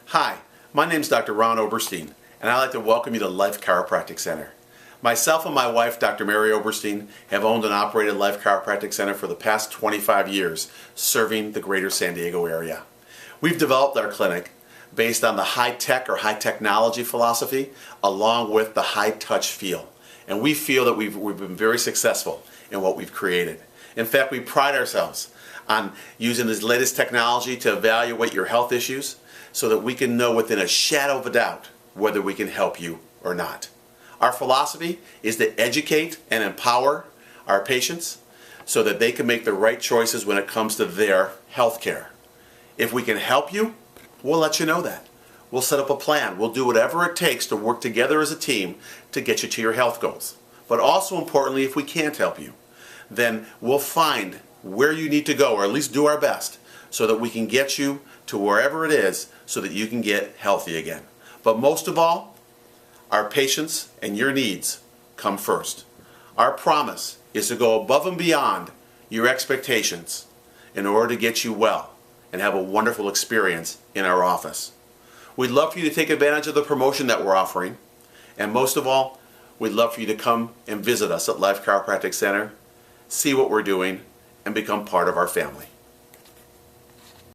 Hi, my name is Dr. Ron Oberstein, and I'd like to welcome you to Life Chiropractic Center. Myself and my wife, Dr. Mary Oberstein, have owned and operated Life Chiropractic Center for the past 25 years, serving the greater San Diego area. We've developed our clinic based on the high-tech or high-technology philosophy, along with the high-touch feel. And we feel that we've been very successful in what we've created. In fact, we pride ourselves on using this latest technology to evaluate your health issues so that we can know within a shadow of a doubt whether we can help you or not. Our philosophy is to educate and empower our patients so that they can make the right choices when it comes to their health care. If we can help you, we'll let you know that. We'll set up a plan. We'll do whatever it takes to work together as a team to get you to your health goals. But also importantly, if we can't help you, then we'll find where you need to go, or at least do our best, so that we can get you to wherever it is so that you can get healthy again. But most of all, our patients and your needs come first. Our promise is to go above and beyond your expectations in order to get you well and have a wonderful experience in our office. We'd love for you to take advantage of the promotion that we're offering, and most of all, we'd love for you to come and visit us at Life Chiropractic Center, see what we're doing, and become part of our family.